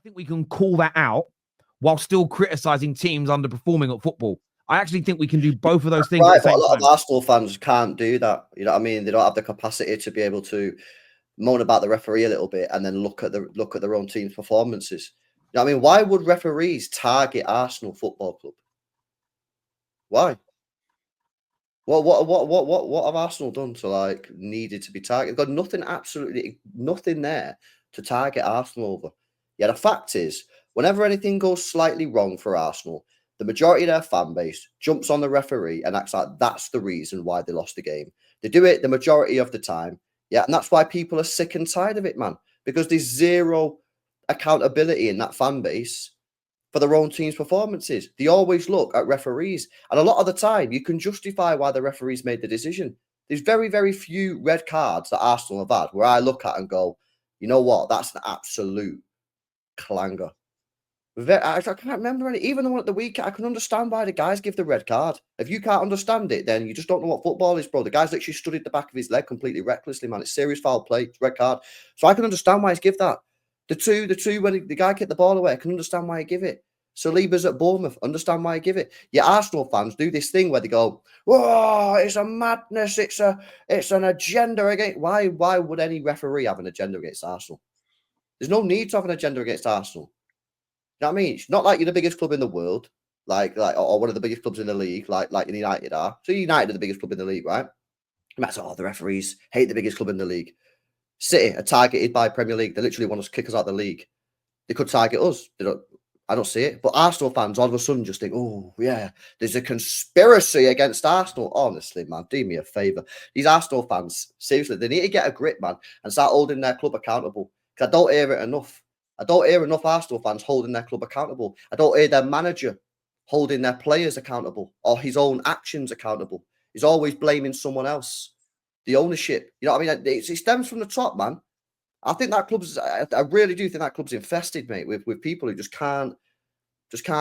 think we can call that out while still criticizing teams underperforming at football. I actually think we can do both of those things at the same time. A lot of Arsenal fans can't do that. You know what I mean? They don't have the capacity to be able to moan about the referee a little bit and then look at their own team's performances. You know what I mean? Why would referees target Arsenal Football Club? Why? What have Arsenal done to needed to be targeted? Got nothing, absolutely nothing there to target Arsenal over. Yeah, the fact is, whenever anything goes slightly wrong for Arsenal, the majority of their fan base jumps on the referee and acts like that's the reason why they lost the game. They do it the majority of the time. Yeah, and that's why people are sick and tired of it, man. Because there's zero accountability in that fan base for their own team's performances. They always look at referees. And a lot of the time, you can justify why the referees made the decision. There's very, very few red cards that Arsenal have had where I look at and go, you know what, that's an absolute clanger. I can't remember any. Even the one at the weekend, I can understand why the guys give the red card. If you can't understand it, then you just don't know what football is, bro. The guy's literally studied the back of his leg completely recklessly, man. It's serious foul play. It's red card. So I can understand why he's give that. The two when the guy kicked the ball away, I can understand why he give it. Saliba's at Bournemouth, understand why he give it. Yeah, Arsenal fans do this thing where they go, "Oh, it's a madness. It's an agenda against." Why would any referee have an agenda against Arsenal? There's no need to have an agenda against Arsenal. You know what I mean? It's not like you're the biggest club in the world, or one of the biggest clubs in the league, like United are. So United are the biggest club in the league, right? And that's the referees hate the biggest club in the league. City are targeted by Premier League. They literally want to kick us out of the league. They could target us. I don't see it. But Arsenal fans all of a sudden just think, oh, yeah, there's a conspiracy against Arsenal. Honestly, man, do me a favour. These Arsenal fans, seriously, they need to get a grip, man, and start holding their club accountable. Because I don't hear it enough. I don't hear enough Arsenal fans holding their club accountable. I don't hear their manager holding their players accountable or his own actions accountable. He's always blaming someone else. The ownership, you know what I mean? It stems from the top, man. I think that club's. I really do think that club's infested, mate, with people who just can't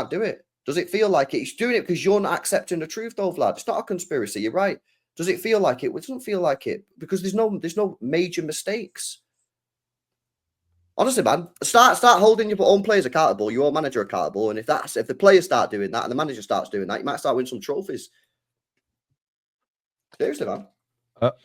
do it. Does it feel like it? He's doing it because you're not accepting the truth, though, Vlad. It's not a conspiracy. You're right. Does it feel like it? It doesn't feel like it because there's no major mistakes. Honestly, man, start holding your own players accountable, your own manager accountable, and if the players start doing that and the manager starts doing that, you might start winning some trophies. Seriously, man.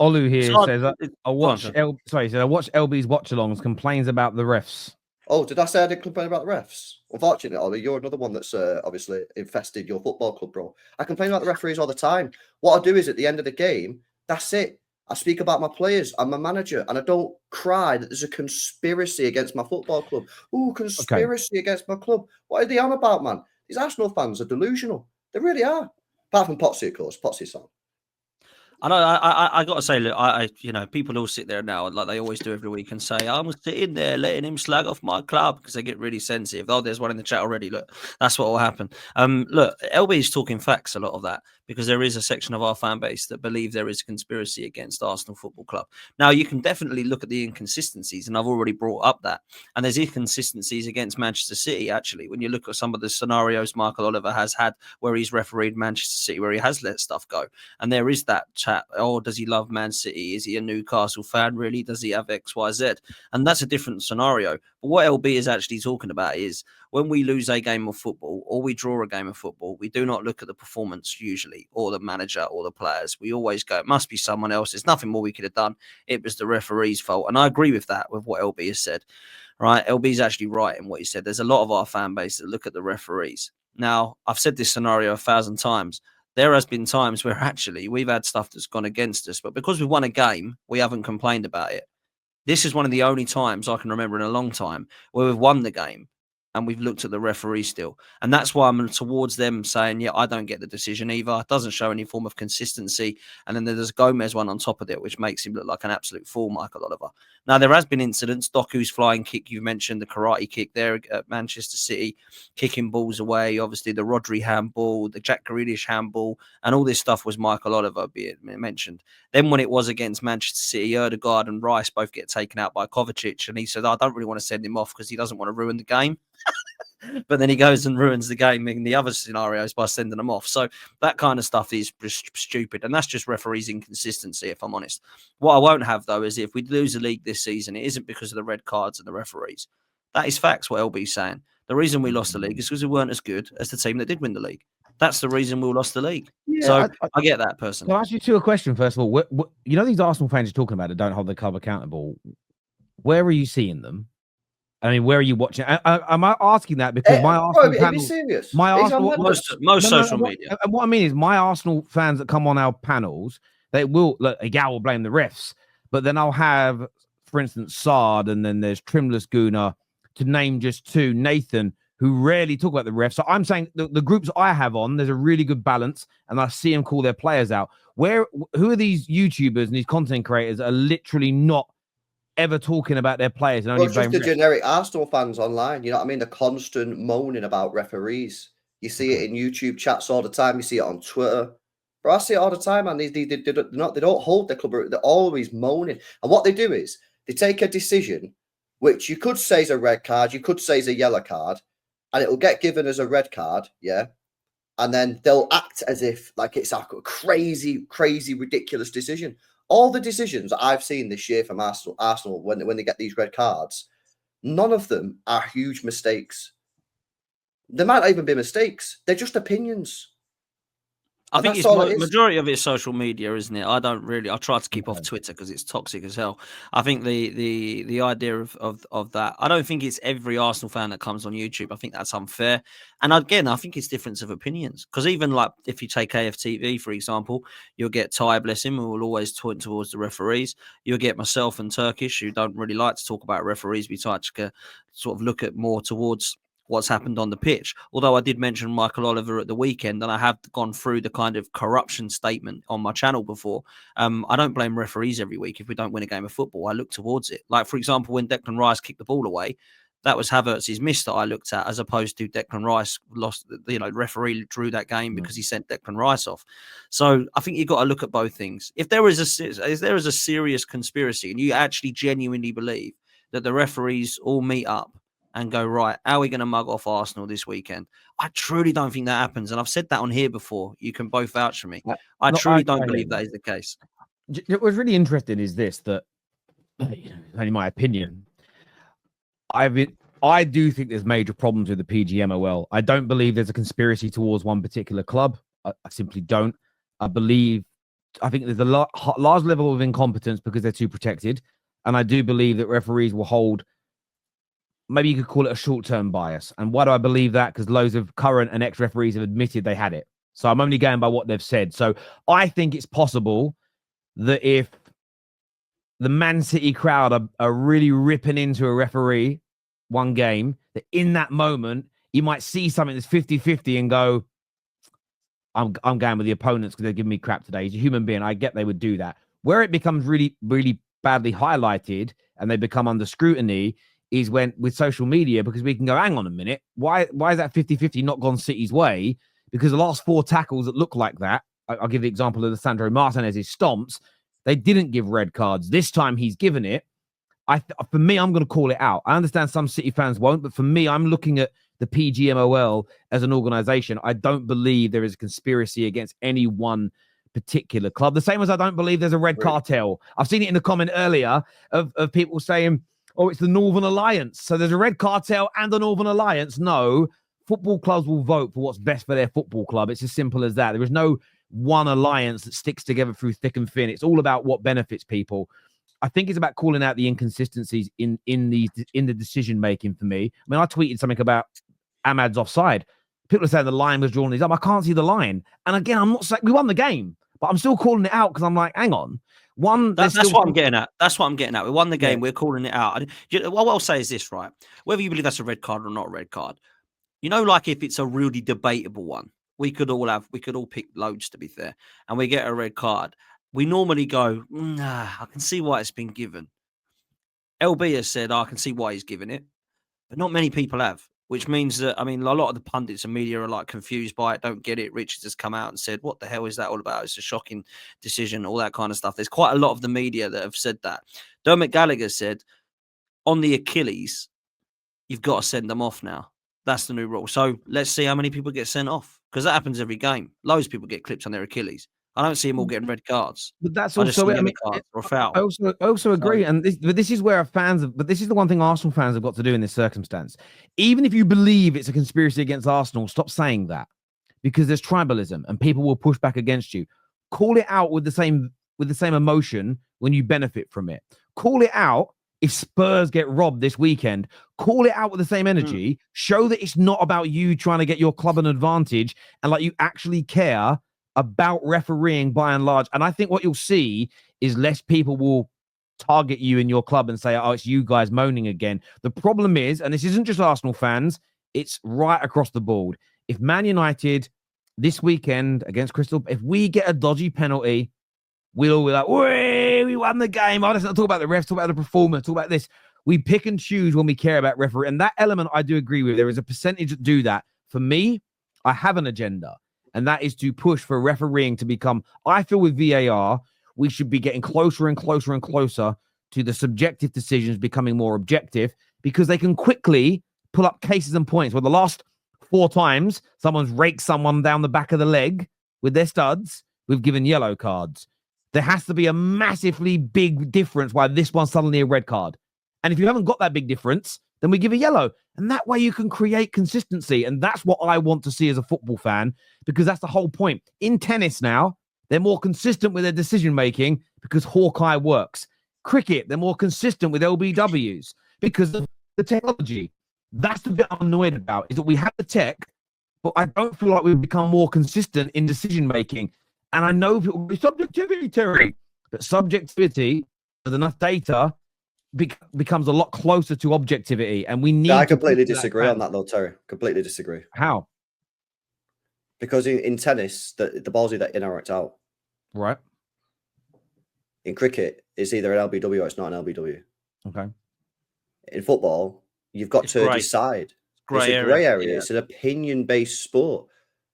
Olu here says, I watch LB's watch-alongs, complains about the refs. Oh, did I say I didn't complain about the refs? Unfortunately, Ollie, you're another one that's obviously infested your football club, bro. I complain about the referees all the time. What I do is at the end of the game, that's it. I speak about my players. I'm a manager, and I don't cry that there's a conspiracy against my football club. Ooh, conspiracy against my club. What are they on about, man? These Arsenal fans are delusional. They really are. Apart from Potsy, of course. Potsy's song. I know. I got to say, look, people all sit there now, like they always do every week, and say, "I'm sitting there letting him slag off my club," because they get really sensitive. Oh, there's one in the chat already. Look, that's what will happen. Look, LB is talking facts. A lot of that because there is a section of our fan base that believe there is a conspiracy against Arsenal Football Club. Now, you can definitely look at the inconsistencies, and I've already brought up that. And there's inconsistencies against Manchester City, actually. When you look at some of the scenarios Michael Oliver has had where he's refereed Manchester City, where he has let stuff go. And there is that chat, oh, does he love Man City? Is he a Newcastle fan, really? Does he have X, Y, Z? And that's a different scenario. But what LB is actually talking about is when we lose a game of football or we draw a game of football, we do not look at the performance usually or the manager or the players. We always go, it must be someone else. There's nothing more we could have done. It was the referee's fault. And I agree with that, with what LB has said. Right? LB's actually right in what he said. There's a lot of our fan base that look at the referees. Now, I've said this scenario 1,000 times. There has been times where actually we've had stuff that's gone against us, but because we've won a game, we haven't complained about it. This is one of the only times I can remember in a long time where we've won the game and we've looked at the referee still. And that's why I'm towards them saying, yeah, I don't get the decision either. It doesn't show any form of consistency. And then there's Gomez one on top of it, which makes him look like an absolute fool, Michael Oliver. Now, there has been incidents. Doku's flying kick, you mentioned the karate kick there at Manchester City, kicking balls away. Obviously, the Rodri handball, the Jack Grealish handball, and all this stuff was Michael Oliver being mentioned. Then when it was against Manchester City, Ødegaard and Rice both get taken out by Kovacic. And he said, I don't really want to send him off because he doesn't want to ruin the game. But then he goes and ruins the game in the other scenarios by sending them off. So that kind of stuff is just stupid. And that's just referees' inconsistency, if I'm honest. What I won't have, though, is if we lose the league this season, it isn't because of the red cards and the referees. That is facts, what LB's saying. The reason we lost the league is because we weren't as good as the team that did win the league. That's the reason we lost the league. Yeah, So I get that person. Can I ask you a question, first of all? You know these Arsenal fans you're talking about that don't hold the club accountable? Where are you seeing them? I mean, where are you watching? Am I asking that because my Arsenal bro, panel, be serious. my He's on Arsenal, most social media. And what I mean is, my Arsenal fans that come on our panels, they will look. A gal will blame the refs, but then I'll have, for instance, Sard, and then there's Trimless Guna, to name just two. Nathan, who rarely talk about the refs. So I'm saying the groups I have on, there's a really good balance, and I see them call their players out. Who are these YouTubers and these content creators that are literally not ever talking about their players and only just the refs? generic Arsenal fans online? You know what I mean? The constant moaning about referees. You see it in YouTube chats all the time. You see it on Twitter. Bro, I see it all the time, and they don't hold their club. They're always moaning. And what they do is they take a decision, which you could say is a red card, you could say is a yellow card, and it will get given as a red card, yeah. And then they'll act as if like it's a crazy, ridiculous decision. All the decisions I've seen this year from Arsenal when they get these red cards, none of them are huge mistakes. They might not even be mistakes. They're just opinions. I And think that's it's all it is. majority of it is social media, isn't it? I try to keep off Twitter because it's toxic as hell. I think the idea of that, I don't think it's every Arsenal fan that comes on YouTube. I think that's unfair. And again, I think it's difference of opinions. Because even like if you take AFTV, for example, you'll get Ty, bless him, who will always point towards the referees. You'll get myself and Turkish, who don't really like to talk about referees. We try to sort of look at more towards what's happened on the pitch. Although I did mention Michael Oliver at the weekend, and I have gone through the kind of corruption statement on my channel before. I don't blame referees every week if we don't win a game of football. I look towards it. Like, for example, when Declan Rice kicked the ball away, that was Havertz's miss that I looked at, as opposed to Declan Rice lost. Referee drew that game because he sent Declan Rice off. So I think you've got to look at both things. If there is a serious conspiracy, and you actually genuinely believe that the referees all meet up and go, right, how are we going to mug off Arsenal this weekend? I truly don't think that happens. And I've said that on here before. You can both vouch for me. I truly don't believe that is the case. What was really interesting is this, that, in my opinion, I do think there's major problems with the PGMOL. I don't believe there's a conspiracy towards one particular club. I simply don't. I think there's a large level of incompetence because they're too protected. And I do believe that referees will hold, maybe you could call it a short-term bias. And why do I believe that? Because loads of current and ex-referees have admitted they had it. So I'm only going by what they've said. So I think it's possible that if the Man City crowd are really ripping into a referee one game, that in that moment, you might see something that's 50-50 and go, I'm going with the opponents because they're giving me crap today. He's a human being. I get they would do that. Where it becomes really, really badly highlighted and they become under scrutiny is when with social media, because we can go, hang on a minute, why is that 50-50 not gone City's way? Because the last 4 tackles that look like that, I'll give the example of the Sandro Martinez's stomps, they didn't give red cards. This time he's given it. For me, I'm going to call it out. I understand some City fans won't, but for me, I'm looking at the PGMOL as an organization. I don't believe there is a conspiracy against any one particular club. The same as I don't believe there's a red cartel. I've seen it in the comment earlier of people saying, oh, it's the Northern Alliance. So there's a red cartel and a Northern Alliance. No, football clubs will vote for what's best for their football club. It's as simple as that. There is no one alliance that sticks together through thick and thin. It's all about what benefits people. I think it's about calling out the inconsistencies in the decision making for me. I mean, I tweeted something about Ahmad's offside. People are saying the line was drawn these up. I can't see the line. And again, I'm not saying we won the game, but I'm still calling it out because I'm like, hang on. That's what I'm getting at. That's what I'm getting at. We won the game. Yeah. We're calling it out. What I'll say is this, right? Whether you believe that's a red card or not a red card, like if it's a really debatable one, we could all pick loads, to be fair, and we get a red card. We normally go, nah, I can see why it's been given. LB has said, I can see why he's given it, but not many people have. Which means that, a lot of the pundits and media are like confused by it, don't get it. Richards has come out and said, what the hell is that all about? It's a shocking decision, all that kind of stuff. There's quite a lot of the media that have said that. Dermot Gallagher said, on the Achilles, you've got to send them off now. That's the new rule. So let's see how many people get sent off, because that happens every game. Loads of people get clipped on their Achilles. I don't see them all getting red cards. But that's I just also see it. I yellow mean, cards or a I foul. also agree. So- And this is where but this is the one thing Arsenal fans have got to do in this circumstance. Even if you believe it's a conspiracy against Arsenal, stop saying that, because there's tribalism and people will push back against you. Call it out with the same emotion when you benefit from it. Call it out if Spurs get robbed this weekend. Call it out with the same energy. Show that it's not about you trying to get your club an advantage, and like you actually care about refereeing by and large. And I think what you'll see is less people will target you in your club and say, oh, it's you guys moaning again. The problem is, and this isn't just Arsenal fans, it's right across the board. If Man United this weekend against Crystal, if we get a dodgy penalty, we'll all be like, we won the game. Oh, let's not talk about the refs, talk about the performance, talk about this. We pick and choose when we care about referee. And that element I do agree with. There is a percentage that do that. For me, I have an agenda, and that is to push for refereeing to become, I feel with VAR, we should be getting closer and closer and closer to the subjective decisions becoming more objective, because they can quickly pull up cases and points where the last 4 times someone's raked someone down the back of the leg with their studs, we've given yellow cards. There has to be a massively big difference why this one's suddenly a red card. And if you haven't got that big difference, then we give a yellow. And that way you can create consistency. And that's what I want to see as a football fan, because that's the whole point. In tennis now, they're more consistent with their decision-making because Hawkeye works. Cricket, they're more consistent with LBWs because of the technology. That's the bit I'm annoyed about, is that we have the tech, but I don't feel like we've become more consistent in decision-making. And I know people will be subjectivity, Terry, but subjectivity with enough data becomes a lot closer to objectivity. And we need I completely disagree on that, though, Terry. Completely disagree. How? Because in tennis, the ball's either in or it's out. Right. In cricket, it's either an LBW or it's not an LBW. Okay. In football, you've got to decide. It's a grey area. Yeah. It's an opinion-based sport.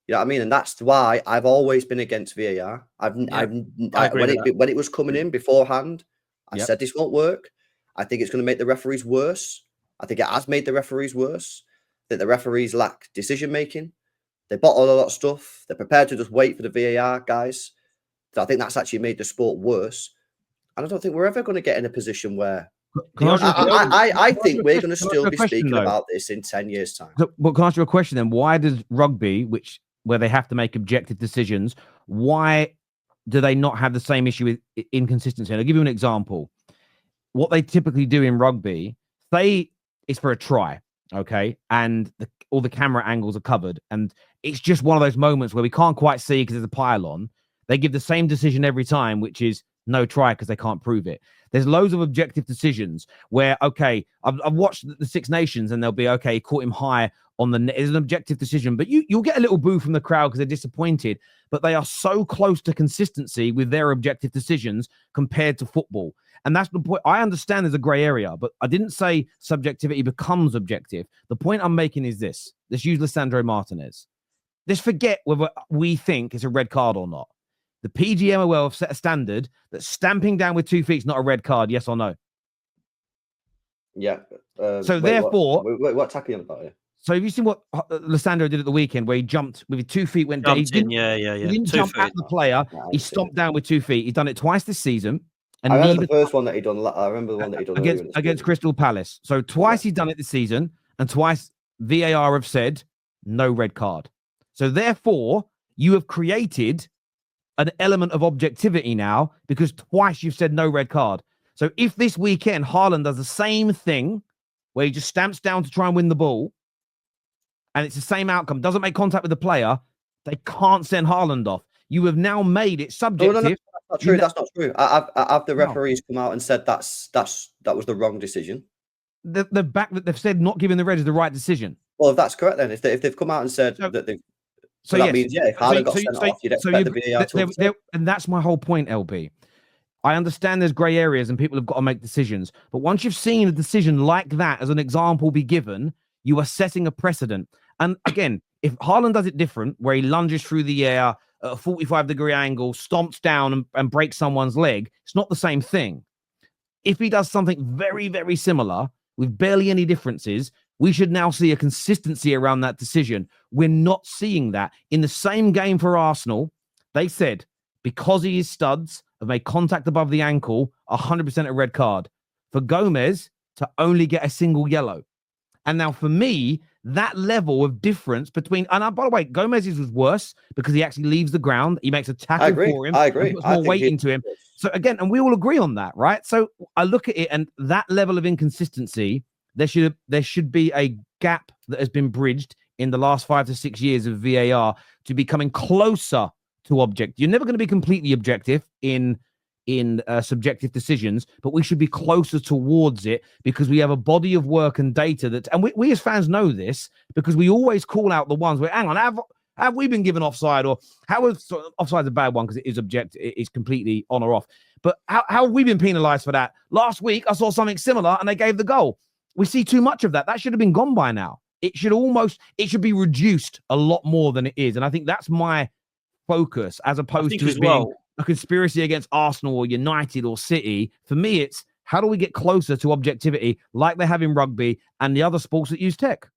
You know what I mean? And that's why I've always been against VAR. When it was coming in beforehand, I said this won't work. I think it's going to make the referees worse. I think it has made the referees worse. That the referees lack decision-making. They bottle a lot of stuff. They're prepared to just wait for the VAR guys. So I think that's actually made the sport worse. And I don't think we're ever going to get in a position where I think we're going to still be speaking about this in 10 years' time. But can I ask you a question then? Why does rugby, where they have to make objective decisions, why do they not have the same issue with inconsistency? And I'll give you an example. What they typically do in rugby, say it's for a try, okay? And all the camera angles are covered. And it's just one of those moments where we can't quite see because there's a pylon. They give the same decision every time, which is no try because they can't prove it. There's loads of objective decisions where, okay, I've watched the Six Nations and they'll be, okay, caught him high on the net. It's an objective decision, but you'll get a little boo from the crowd because they're disappointed, but they are so close to consistency with their objective decisions compared to football. And that's the point. I understand there's a gray area, but I didn't say subjectivity becomes objective. The point I'm making is this. Let's use Lisandro Martinez. Let's forget whether we think it's a red card or not. The PGMOL have set a standard that stamping down with 2 feet is not a red card, yes or no? Yeah. Therefore... What tackling about here? So have you seen what Lisandro did at the weekend where he jumped with his 2 feet, went down? He didn't jump at the player. He stomped down with 2 feet. He's done it twice this season. And I remember the first one that he done. I remember the one that he done against Crystal Palace. So twice he's done it this season, and twice VAR have said no red card. So therefore, you have created an element of objectivity now because twice you've said no red card. So if this weekend Haaland does the same thing where he just stamps down to try and win the ball, and it's the same outcome, doesn't make contact with the player, they can't send Haaland off. You have now made it subjective. No, that's not true. That's not true. Have the referees come out and said that was the wrong decision? They've said not giving the red is the right decision. Well, if that's correct, then if they've come out and said that they've... So that means, if Haaland got sent off, you'd expect the VAR to... And that's my whole point, LB. I understand there's grey areas and people have got to make decisions. But once you've seen a decision like that as an example be given, you are setting a precedent. And again, if Haaland does it different, where he lunges through the air at a 45-degree angle, stomps down and breaks someone's leg, it's not the same thing. If he does something very, very similar with barely any differences, we should now see a consistency around that decision. We're not seeing that. In the same game for Arsenal, they said because he is studs, have made contact above the ankle, 100% a red card. For Gomez to only get a single yellow. And now for me, that level of difference between, and by the way, Gomez's was worse because he actually leaves the ground. He makes a tackle for him. I agree. And puts more weight into him. So again, and we all agree on that, right? So I look at it, and that level of inconsistency, there should be a gap that has been bridged in the last 5 to 6 years of VAR to becoming closer to object. You're never going to be completely objective in subjective decisions, but we should be closer towards it because we have a body of work and data that, and we as fans know this because we always call out the ones where, hang on, have we been given offside, or how is offside's a bad one because it is it is completely on or off. But how have we been penalized for that? Last week I saw something similar and they gave the goal. We see too much of that. That should have been gone by now. It should be reduced a lot more than it is. And I think that's my focus, as opposed to it being a conspiracy against Arsenal or United or City. For me, it's how do we get closer to objectivity like they have in rugby and the other sports that use tech?